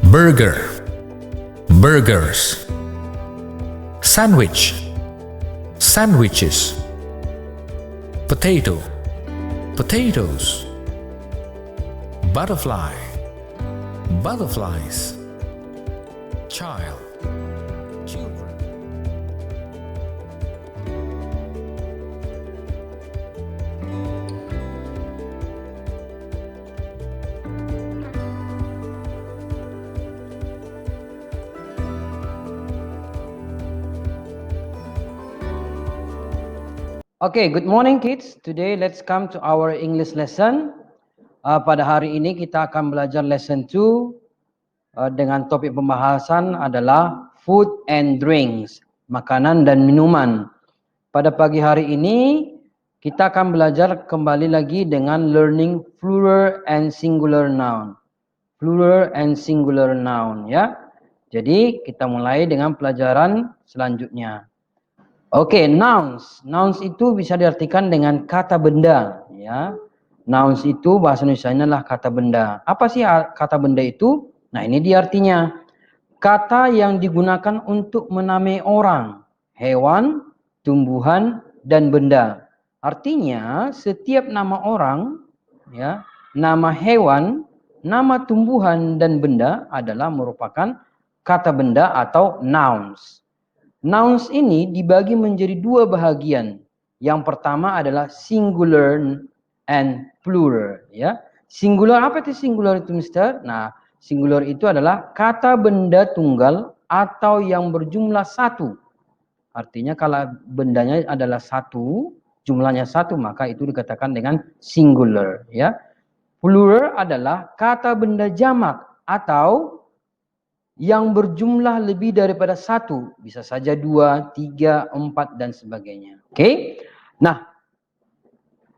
burger, burgers. Sandwich, sandwiches. Potato, potatoes. Butterfly, butterflies. Child, children. Okay, good morning kids. Today let's come to our English lesson. Pada hari ini kita akan belajar lesson 2 dengan topik pembahasan adalah food and drinks, makanan dan minuman. Pada pagi hari ini kita akan belajar kembali lagi dengan learning plural and singular noun. Plural and singular noun ya. Jadi kita mulai dengan pelajaran selanjutnya. Oke, nouns. Nouns itu bisa diartikan dengan kata benda, ya. Nouns itu bahasa Indonesianya adalah kata benda. Apa sih kata benda itu? Nah, ini dia artinya. Kata yang digunakan untuk menamai orang, hewan, tumbuhan, dan benda. Artinya, setiap nama orang, ya, nama hewan, nama tumbuhan, dan benda adalah merupakan kata benda atau nouns. Nouns ini dibagi menjadi dua bahagian. Yang pertama adalah singular and plural. Ya, singular apa itu singular itu, Mister? Nah, singular itu adalah kata benda tunggal atau yang berjumlah satu. Artinya kalau bendanya adalah satu, jumlahnya satu, maka itu dikatakan dengan singular. Ya, plural adalah kata benda jamak atau yang berjumlah lebih daripada satu, bisa saja 2, 3, 4 dan sebagainya. Oke. Nah,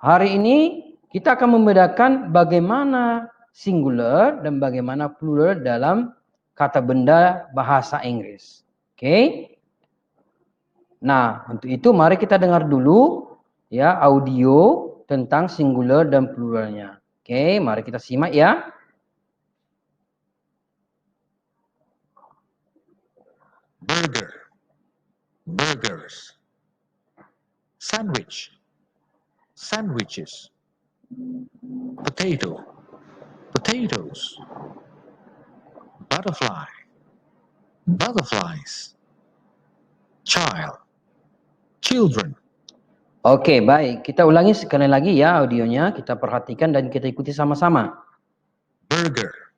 hari ini kita akan membedakan bagaimana singular dan bagaimana plural dalam kata benda bahasa Inggris. Oke. Nah, untuk itu mari kita dengar dulu ya audio tentang singular dan pluralnya. Oke, mari kita simak ya. Burger, burgers. Sandwich, sandwiches. Potato, potatoes. Butterfly, butterflies. Child, children. Oke, baik. Kita ulangi sekali lagi ya audionya. Kita perhatikan dan kita ikuti sama-sama. Burger,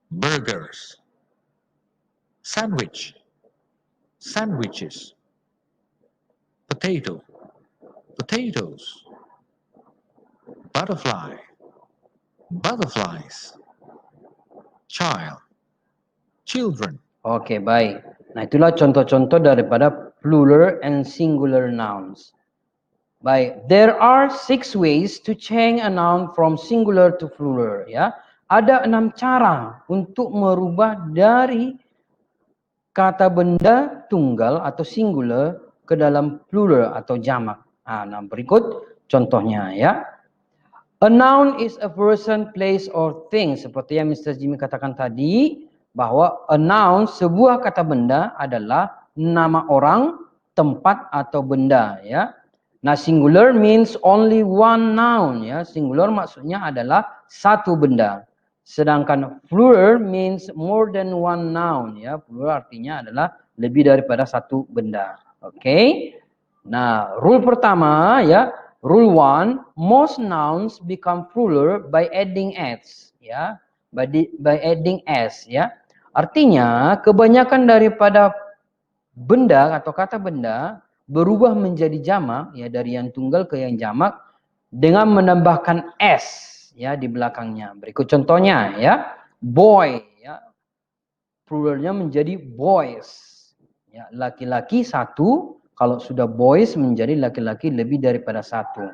burgers. Sandwich, sandwiches. Potato, potatoes. Butterfly, butterflies. Child, children. Oke, baik. Nah, itulah contoh-contoh daripada plural and singular nouns. Baik, there are 6 ways to change a noun from singular to plural, ya. Ada 6 cara untuk merubah dari kata benda tunggal atau singular ke dalam plural atau jamak. Nah, berikut contohnya ya. A noun is a person, place, or thing. Seperti yang Mr. Jimmy katakan tadi, bahwa a noun, sebuah kata benda adalah nama orang, tempat, atau benda. Ya. Nah, singular means only one noun. Ya. Singular maksudnya adalah satu benda. Sedangkan plural means more than one noun. Ya. Plural artinya adalah lebih daripada satu benda. Oke. Nah, rule pertama ya. Rule 1, most nouns become plural by adding s, ya. By adding s, ya. Artinya, kebanyakan daripada benda atau kata benda berubah menjadi jamak, ya, dari yang tunggal ke yang jamak dengan menambahkan s, ya, di belakangnya. Berikut contohnya, ya. Boy, ya. Pluralnya menjadi boys. Ya, laki-laki satu. Kalau sudah boys menjadi laki-laki lebih daripada satu.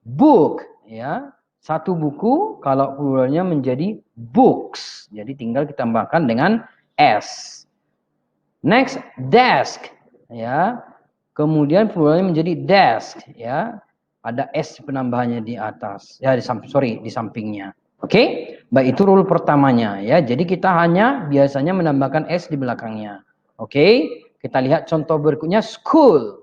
Book, ya, satu buku. Kalau pluralnya menjadi books. Jadi tinggal kita tambahkan dengan s. Next, desk, ya. Kemudian pluralnya menjadi desk, ya. Ada s penambahannya di atas, ya, di sampingnya. Oke. Baik, itu rule pertamanya ya. Jadi kita hanya biasanya menambahkan s di belakangnya. Oke, kita lihat contoh berikutnya school.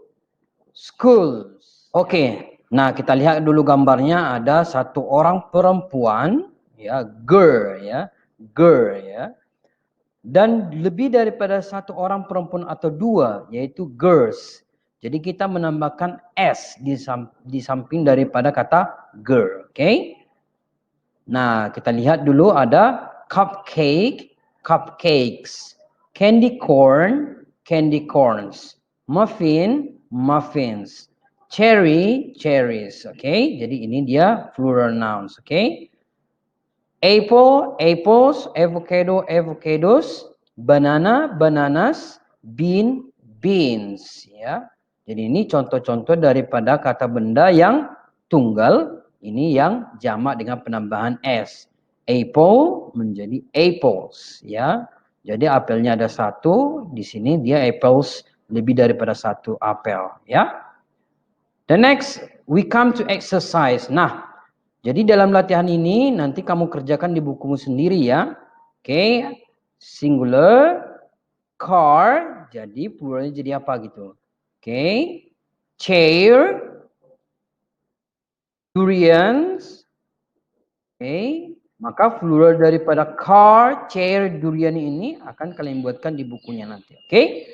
Schools. Oke, nah kita lihat dulu gambarnya, ada satu orang perempuan ya, girl ya, girl ya. Dan lebih daripada satu orang perempuan atau dua, yaitu girls. Jadi kita menambahkan s di samping daripada kata girl, oke? Nah, kita lihat dulu ada cupcake, cupcakes, candy corn, candy corns, muffin, muffins, cherry, cherries. Oke, jadi ini dia plural nouns. Oke, apple, apples, avocado, avocados, banana, bananas, bean, beans. Ya, jadi ini contoh-contoh daripada kata benda yang tunggal. Ini yang jamak dengan penambahan s. Apple menjadi apples, ya. Jadi apelnya ada satu, di sini dia apples lebih daripada satu apel, ya. The next we come to exercise. Nah, jadi dalam latihan ini nanti kamu kerjakan di bukumu sendiri ya. Oke, singular, car, jadi pluralnya jadi apa gitu. Oke, chair, durians. Oke, maka plural daripada car, chair, durian ini akan kalian buatkan di bukunya nanti. Oke?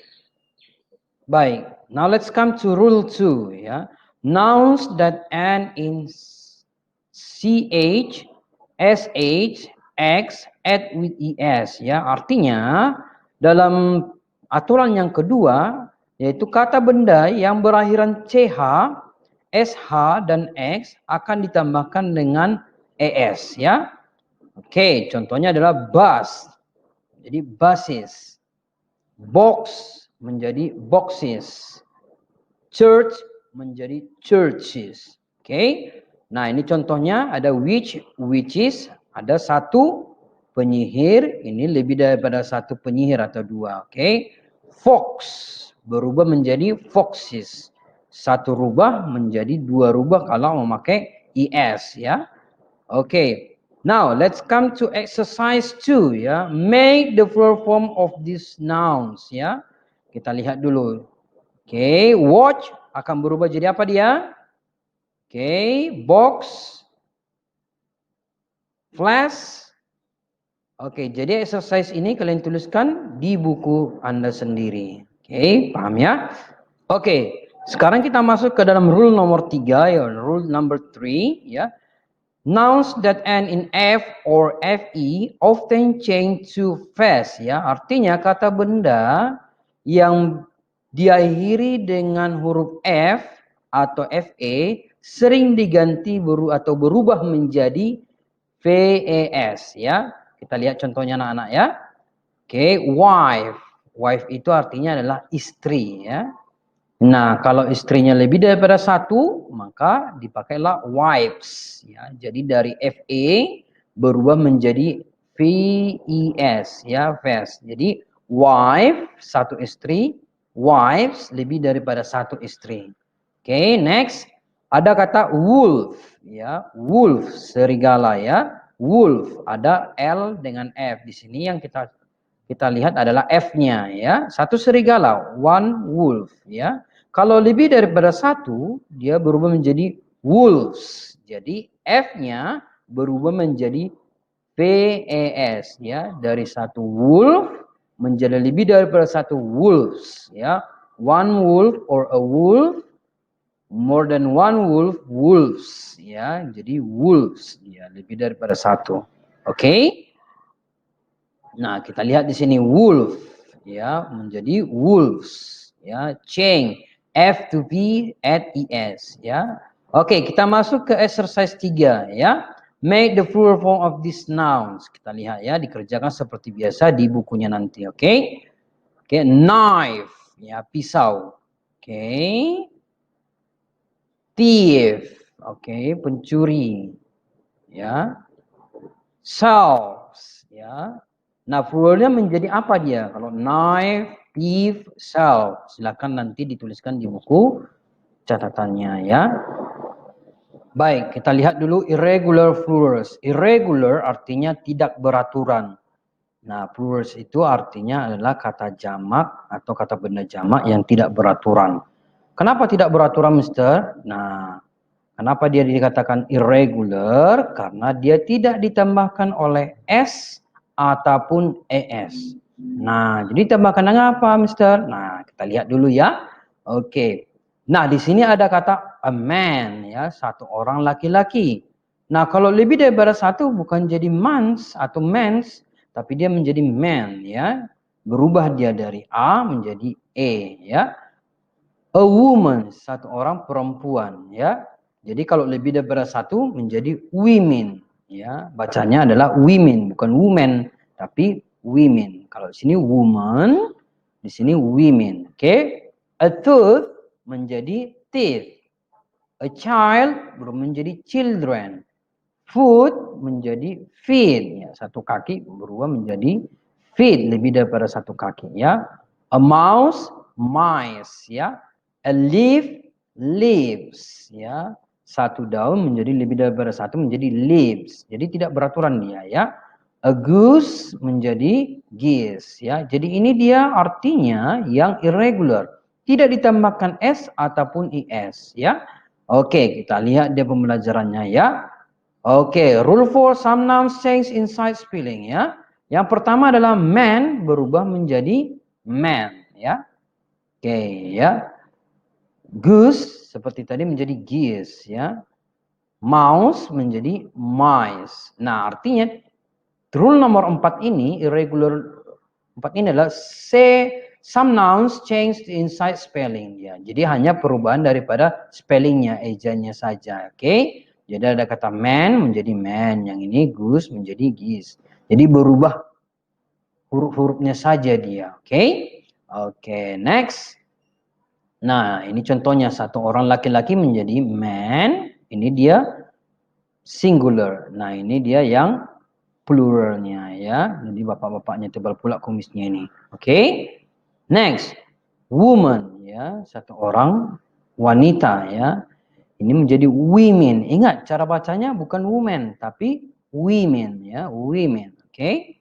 Baik. Now let's come to rule 2 ya. Nouns that end in ch, sh, x, add with es ya. Artinya dalam aturan yang kedua yaitu kata benda yang berakhiran ch, sh dan x akan ditambahkan dengan es ya. Oke, contohnya adalah bus. Jadi buses. Box menjadi boxes. Church menjadi churches. Oke. Nah, ini contohnya ada which, whiches, ada satu penyihir, ini lebih daripada satu penyihir atau dua. Oke. Fox berubah menjadi foxes. Satu rubah menjadi dua rubah kalau memakai es ya. Oke. Now, let's come to exercise 2 ya. Make the plural form of these nouns ya. Kita lihat dulu. Oke, watch akan berubah jadi apa dia? Oke, box, flash. Oke, jadi exercise ini kalian tuliskan di buku Anda sendiri. Oke, paham ya? Oke, sekarang kita masuk ke dalam rule nomor 3 ya, rule number 3 ya. Nouns that end in f or fe often change to fast ya. Artinya kata benda yang diakhiri dengan huruf f atau fe sering diganti atau berubah menjadi ves ya. Kita lihat contohnya anak-anak ya. Oke, wife. Wife itu artinya adalah istri ya. Nah, kalau istrinya lebih daripada satu, maka dipakailah wives. Ya, jadi dari FE berubah menjadi VES, ya, VES. Jadi wife satu istri, wives lebih daripada satu istri. Oke, next ada kata wolf, ya, wolf serigala ya, wolf ada L dengan F di sini yang kita lihat adalah F-nya ya. Satu serigala, one wolf ya. Kalau lebih daripada satu, dia berubah menjadi wolves. Jadi F-nya berubah menjadi VES ya. Dari satu wolf menjadi lebih daripada satu wolves ya. One wolf or a wolf, more than one wolf, wolves ya. Jadi wolves ya, lebih daripada satu. Oke? Nah, kita lihat di sini wolf ya menjadi wolves ya, change F to P add es ya. Oke, kita masuk ke exercise 3 ya. Make the plural form of these nouns. Kita lihat ya, dikerjakan seperti biasa di bukunya nanti, oke? Oke, knife ya, pisau. Oke. Thief, oke, pencuri. Ya. Selves ya. Nah, pluralnya menjadi apa dia? Kalau knife, thief, self. Silakan nanti dituliskan di buku catatannya ya. Baik, kita lihat dulu irregular plurals. Irregular artinya tidak beraturan. Nah, plurals itu artinya adalah kata jamak atau kata benda jamak yang tidak beraturan. Kenapa tidak beraturan, Mister? Nah, kenapa dia dikatakan irregular? Karena dia tidak ditambahkan oleh S ataupun ES. Nah, jadi tambahkan dengan apa, Mister? Nah, kita lihat dulu ya. Oke. Nah, di sini ada kata a man, ya, satu orang laki-laki. Nah, kalau lebih daripada satu bukan jadi mans atau mens, tapi dia menjadi man, ya. Berubah dia dari A menjadi E, ya. A woman, satu orang perempuan, ya. Jadi kalau lebih daripada satu menjadi women, ya. Bacanya adalah women, bukan woman, tapi women. Kalau di sini woman, di sini women, oke? A tooth menjadi teeth. A child berubah menjadi children. Foot menjadi feet, ya. Satu kaki berubah menjadi feet, lebih daripada satu kaki, ya. A mouse, mice, ya. A leaf, leaves, ya. Satu daun menjadi lebih daripada satu menjadi leaves. Jadi tidak beraturan dia, ya. A goose menjadi geese, ya. Jadi ini dia artinya yang irregular. Tidak ditambahkan s ataupun is, ya. Oke, kita lihat dia pembelajarannya, ya. Oke, rule for some nouns change inside spelling, ya. Yang pertama adalah man berubah menjadi man, ya. Oke, ya. Goose seperti tadi menjadi geese, ya. Mouse menjadi mice. Nah, artinya rule nomor 4 ini, irregular 4 ini adalah say some nouns change inside spelling, ya. Jadi hanya perubahan daripada spellingnya, ejanya saja, oke. Jadi ada kata man menjadi man, yang ini goose menjadi geese. Jadi berubah huruf-hurufnya saja dia, oke. Oke, next. Nah, ini contohnya satu orang laki-laki menjadi man, ini dia singular. Nah, ini dia yang pluralnya, ya. Jadi bapak-bapaknya tebal pula kumisnya ini. Oke. Next. Woman, ya, satu orang wanita, ya. Ini menjadi women. Ingat cara bacanya bukan woman tapi women, ya, women. Oke.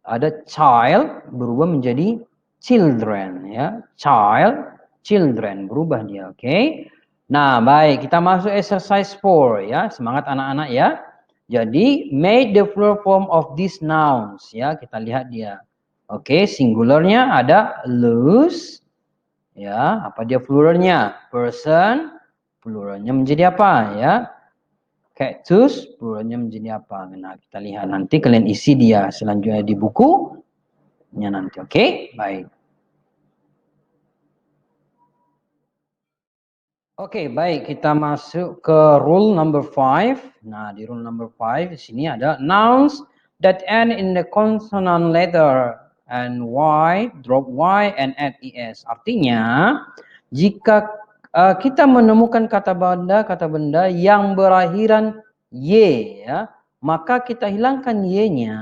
Ada child berubah menjadi children, ya. Child, children berubah dia, oke. Nah, baik, kita masuk exercise 4, ya. Semangat anak-anak, ya. Jadi, make the plural form of these nouns, ya. Kita lihat dia. Oke, singularnya ada lose, ya. Apa dia pluralnya? Person, pluralnya menjadi apa, ya? Cactus, pluralnya menjadi apa? Nah, kita lihat nanti kalian isi dia selanjutnya di bukunya nanti, oke? Baik. Oke, baik, kita masuk ke rule number 5. Nah, di rule number 5 di sini ada nouns that end in the consonant letter and y, drop y and add es. Artinya, jika kita menemukan kata benda yang berakhiran y, ya, maka kita hilangkan y-nya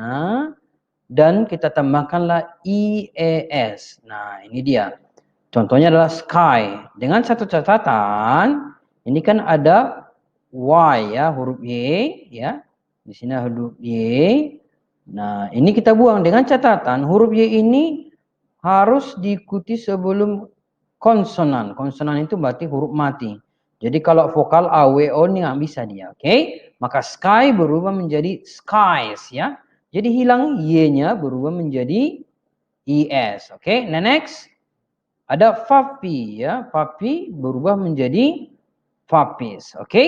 dan kita tambahkanlah ies. Nah, ini dia. Contohnya adalah sky. Dengan satu catatan, ini kan ada y, ya, huruf y, ya. Di sini huruf y. Nah, ini kita buang dengan catatan huruf y ini harus diikuti sebelum konsonan. Konsonan itu berarti huruf mati. Jadi kalau vokal a, w, o ini nggak bisa dia, oke? Maka sky berubah menjadi skies, ya. Jadi hilang y-nya berubah menjadi es, oke? Nah, next. Ada puppy, ya. Puppy berubah menjadi puppies, oke?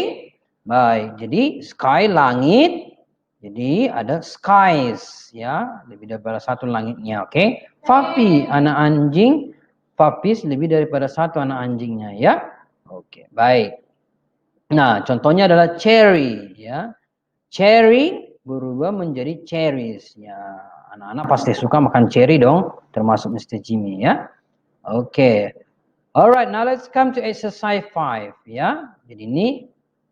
Baik, jadi sky langit. Jadi ada skies, ya. Lebih daripada satu langitnya, oke? Puppy anak anjing, puppies lebih daripada satu anak anjingnya, ya. Oke, baik. Nah, contohnya adalah cherry, ya. Cherry berubah menjadi cherries, ya. Anak-anak pasti suka makan cherry dong, termasuk Mr. Jimmy, ya. Oke. Alright, now let's come to exercise 5, ya. Jadi ini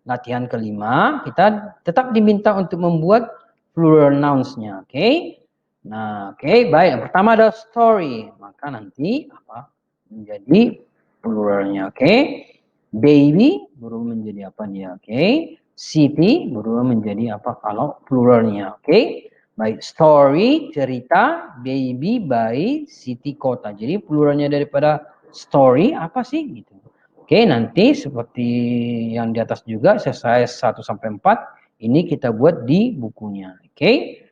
latihan kelima, kita tetap diminta untuk membuat plural nouns-nya, oke? Nah, oke, baik. Yang pertama ada story, maka nanti apa? Menjadi pluralnya, oke? Baby berubah menjadi apa dia? Oke. City berubah menjadi apa kalau pluralnya? Oke. Baik, story, cerita, baby, bayi, city, kota. Jadi pluralnya daripada story apa sih gitu. Oke, nanti seperti yang di atas juga exercise 1 sampai 4 ini kita buat di bukunya. Oke.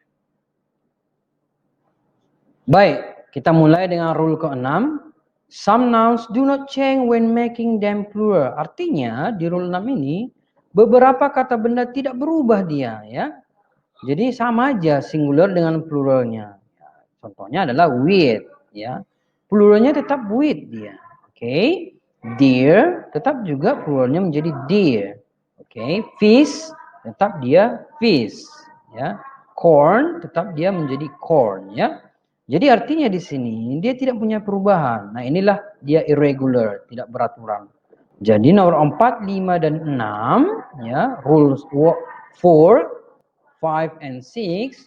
Baik, kita mulai dengan rule ke-6. Some nouns do not change when making them plural. Artinya di rule 6 ini beberapa kata benda tidak berubah dia ya. Jadi sama aja singular dengan pluralnya. Contohnya adalah with ya. Pluralnya tetap with dia. Oke. Deer tetap juga pluralnya menjadi deer. Oke. Fish tetap dia fish ya. Corn tetap dia menjadi corn ya. Jadi artinya di sini dia tidak punya perubahan. Nah, inilah dia irregular, tidak beraturan. Jadi nomor 4, 5 dan 6 ya, rules 4, 5 and 6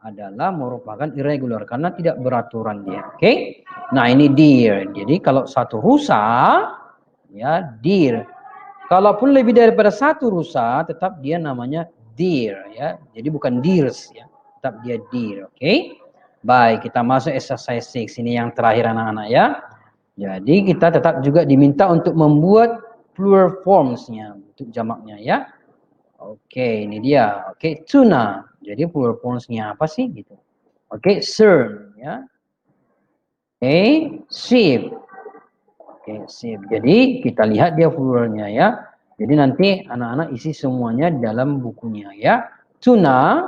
adalah merupakan irregular karena tidak beraturan dia. Oke. Nah, ini deer. Jadi kalau satu rusa ya deer. Kalaupun lebih daripada satu rusa tetap dia namanya deer ya. Jadi bukan deers ya. Tetap dia deer, oke? Baik, kita masuk exercise 6 ini yang terakhir anak-anak ya. Jadi kita tetap juga diminta untuk membuat plural forms-nya untuk jamaknya ya. Oke, ini dia. Oke, tuna. Jadi plural forms-nya apa sih gitu. Oke, sirm ya. Oke, sheep. Oke, sheep. Jadi kita lihat dia pluralnya ya. Jadi nanti anak-anak isi semuanya dalam bukunya ya. Tuna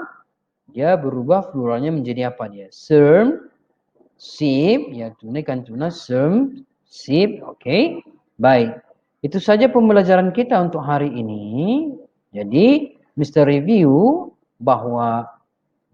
dia berubah pluralnya menjadi apa dia? Sirm, sheep, ya tuna ikan tuna, sirm, sheep, oke. Baik, itu saja pembelajaran kita untuk hari ini. Jadi, Mr. Review bahwa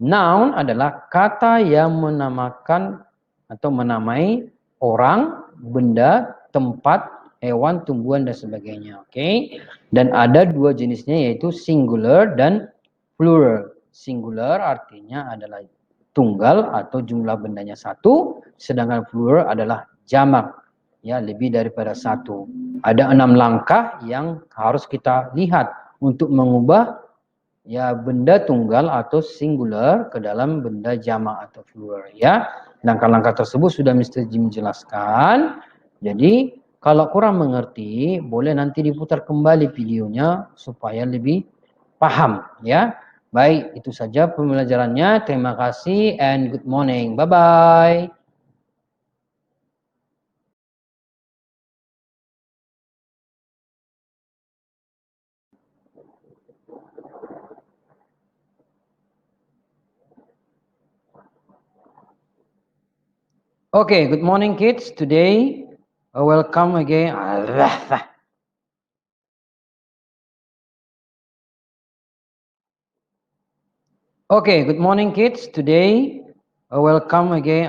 noun adalah kata yang menamakan atau menamai orang, benda, tempat, hewan, tumbuhan, dan sebagainya. Oke. Dan ada dua jenisnya yaitu singular dan plural. Singular artinya adalah tunggal atau jumlah bendanya satu, sedangkan plural adalah jamak, ya lebih daripada satu. Ada 6 langkah yang harus kita lihat untuk mengubah ya benda tunggal atau singular ke dalam benda jamak atau plural ya. Langkah-langkah tersebut sudah Mr. Jim jelaskan. Jadi kalau kurang mengerti boleh nanti diputar kembali videonya supaya lebih paham ya. Baik, itu saja pembelajarannya. Terima kasih and good morning. Bye-bye. Okay, good morning kids. Today, welcome again. Okay, good morning kids. Today, welcome again.